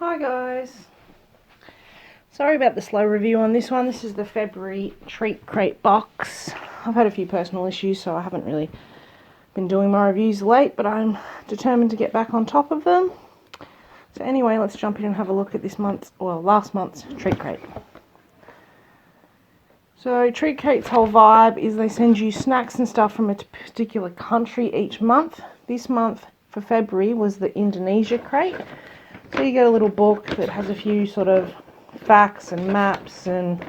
Hi guys, sorry about the slow review on this one. This is the February Treat Crate box. I've had a few personal issues, so I haven't really been doing my reviews late, but I'm determined to get back on top of them. So anyway, let's jump in and have a look at this month's, well, last month's Treat Crate. So Treat Crate's whole vibe is they send you snacks and stuff from a particular country each month. This month for February was the Indonesia crate. So you get a little book that has a few sort of facts and maps and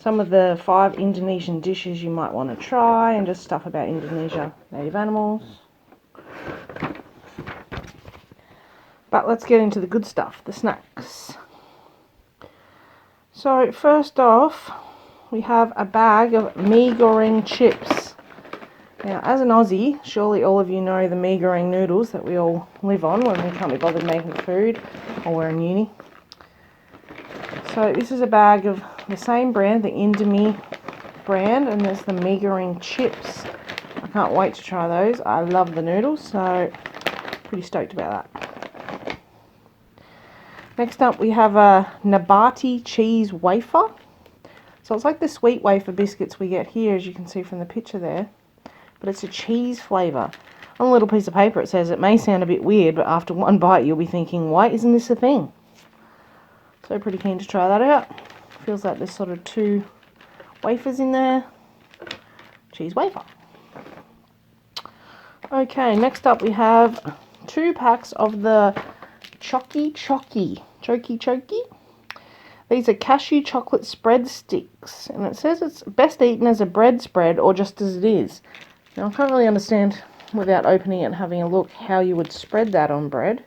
some of the 5 Indonesian dishes you might want to try and just stuff about Indonesia, native animals. But let's get into the good stuff, the snacks. So first off, we have a bag of mee goreng chips. Now, as an Aussie, surely all of you know the mee goreng noodles that we all live on when we can't be bothered making food or we're in uni. So this is a bag of the same brand, the Indomie brand, and there's the mee goreng chips. I can't wait to try those. I love the noodles, so pretty stoked about that. Next up we have a Nabati cheese wafer. So it's like the sweet wafer biscuits we get here, as you can see from the picture there. But it's a cheese flavour. On a little piece of paper it says it may sound a bit weird, but after one bite you'll be thinking, why isn't this a thing? So pretty keen to try that out. Feels like there's sort of 2 wafers in there. Cheese wafer. Okay, next up we have 2 packs of the Choki Choki. These are cashew chocolate spread sticks, and it says it's best eaten as a bread spread or just as it is. Now, I can't really understand, without opening it and having a look, how you would spread that on bread.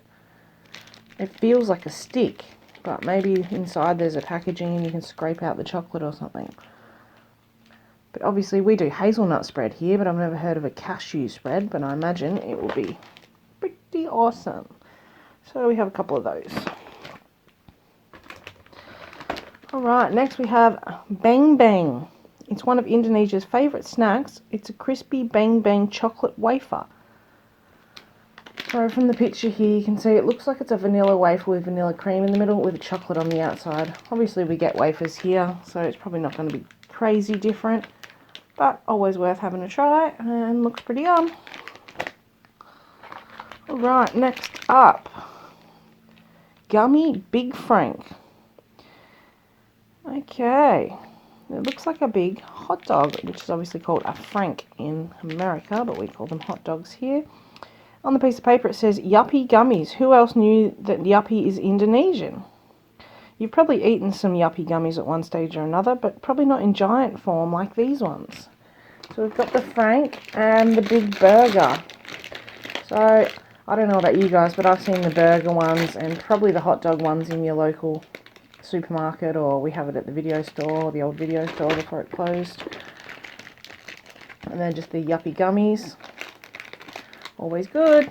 It feels like a stick, but maybe inside there's a packaging and you can scrape out the chocolate or something. But obviously we do hazelnut spread here, but I've never heard of a cashew spread, but I imagine it will be pretty awesome. So we have a couple of those. Alright, next we have Bang Bang. It's one of Indonesia's favourite snacks. It's a crispy Bang Bang chocolate wafer. So from the picture here you can see it looks like it's a vanilla wafer with vanilla cream in the middle with chocolate on the outside. Obviously we get wafers here, so it's probably not going to be crazy different, but always worth having a try and looks pretty yum. Alright, next up, Gummy Big Frank. Okay, it looks like a big hot dog, which is obviously called a Frank in America, but we call them hot dogs here. On the piece of paper it says Yuppie Gummies. Who else knew that Yuppie is Indonesian? You've probably eaten some Yuppie Gummies at one stage or another, but probably not in giant form like these ones. So we've got the Frank and the Big Burger. So I don't know about you guys, but I've seen the burger ones and probably the hot dog ones in your local supermarket, or we have it at the video store, the old video store before it closed. And then just the Yuppie Gummies. Always good.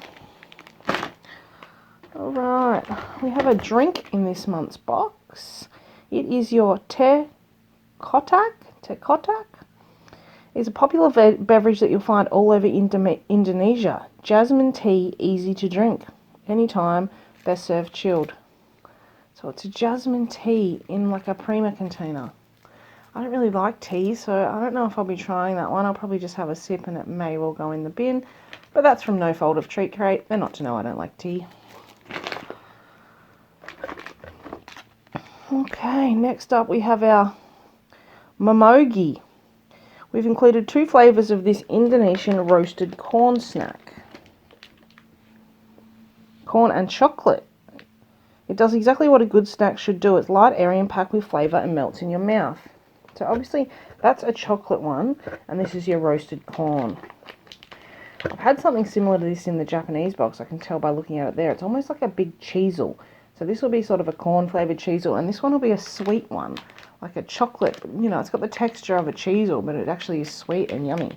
Alright, we have a drink in this month's box. It is your Teh Kotak. It's a popular beverage that you'll find all over Indonesia. Jasmine tea, easy to drink. Anytime, best served chilled. So it's a jasmine tea in like a Prima container. I don't really like tea, so I don't know if I'll be trying that one. I'll probably just have a sip and it may well go in the bin. But that's from No Fault of Treat Crate. They're not to know I don't like tea. Okay, next up we have our Momogi. We've included 2 flavours of this Indonesian roasted corn snack. Corn and chocolate. It does exactly what a good snack should do. It's light, airy and packed with flavour and melts in your mouth. So obviously that's a chocolate one, and this is your roasted corn. I've had something similar to this in the Japanese box, I can tell by looking at it there. It's almost like a big cheesel. So this will be sort of a corn flavoured cheesel, and this one will be a sweet one, like a chocolate. You know, it's got the texture of a cheesel, but it actually is sweet and yummy.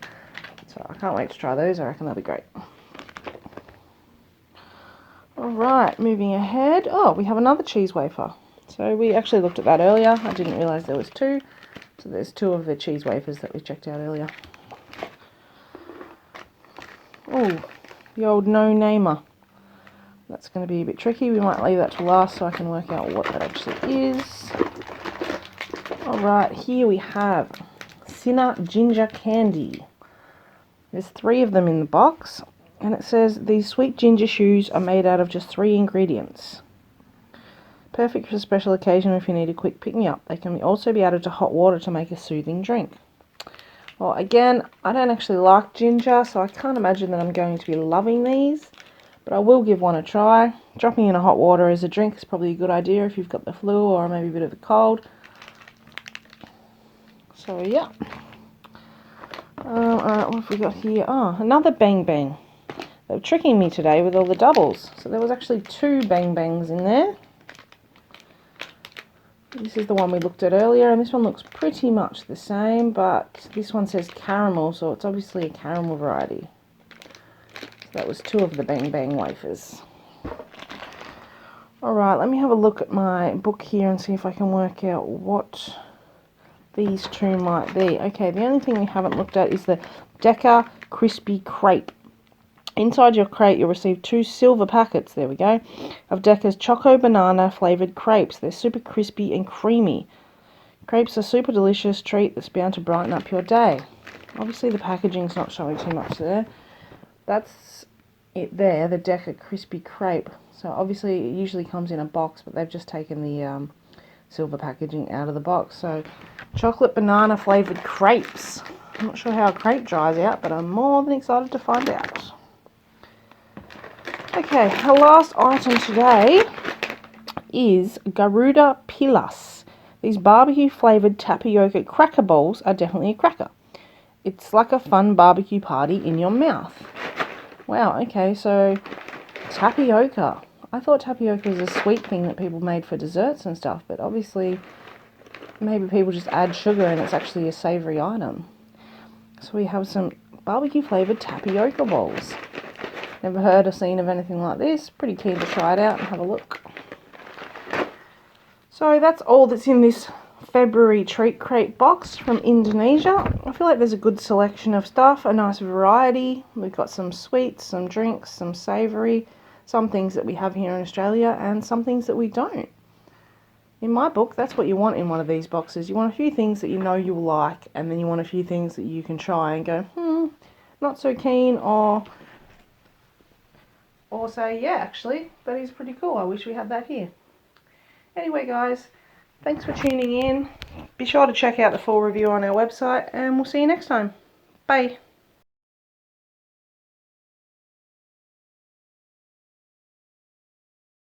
So I can't wait to try those. I reckon they'll be great. Alright, moving ahead. Oh, we have another cheese wafer. So we actually looked at that earlier. I didn't realise there was 2. So there's 2 of the cheese wafers that we checked out earlier. Oh, the old no-namer. That's going to be a bit tricky. We might leave that to last so I can work out what that actually is. Alright, here we have Cinna Ginger Candy. There's 3 of them in the box, and it says these sweet ginger chews are made out of just 3 ingredients. Perfect for a special occasion if you need a quick pick-me-up. They can also be added to hot water to make a soothing drink. Well, again, I don't actually like ginger, so I can't imagine that I'm going to be loving these, but I will give one a try. Dropping in a hot water as a drink is probably a good idea if you've got the flu or maybe a bit of the cold. So, yeah. Alright, what have we got here? Oh, another Bang Bang. They were tricking me today with all the doubles. So there was actually 2 Bang Bangs in there. This is the one we looked at earlier, and this one looks pretty much the same, but this one says caramel, so it's obviously a caramel variety. So that was 2 of the Bang Bang wafers. Alright, let me have a look at my book here and see if I can work out what these 2 might be. Okay, the only thing we haven't looked at is the Decca Crispy Crepe. Inside your crate, you'll receive 2 silver packets, there we go, of Decca's Choco Banana flavoured crepes. They're super crispy and creamy. Crepes are a super delicious treat that's bound to brighten up your day. Obviously the packaging's not showing too much there. That's it there, the Decca Crispy Crepe. So obviously it usually comes in a box, but they've just taken the silver packaging out of the box. So chocolate banana flavoured crepes. I'm not sure how a crepe dries out, but I'm more than excited to find out. Okay, the last item today is Garuda Pilas. These barbecue flavoured tapioca cracker balls are definitely a cracker. It's like a fun barbecue party in your mouth. Wow, okay, so tapioca. I thought tapioca was a sweet thing that people made for desserts and stuff, but obviously maybe people just add sugar and it's actually a savoury item. So we have some barbecue flavoured tapioca balls. Never heard or seen of anything like this. Pretty keen to try it out and have a look. So that's all that's in this February treat crate box from Indonesia. I feel like there's a good selection of stuff, a nice variety. We've got some sweets, some drinks, some savoury, some things that we have here in Australia and some things that we don't. In my book, that's what you want in one of these boxes. You want a few things that you know you'll like, and then you want a few things that you can try and go, not so keen, or say, yeah, actually, that is pretty cool. I wish we had that here. Anyway, guys, thanks for tuning in. Be sure to check out the full review on our website, and we'll see you next time. Bye.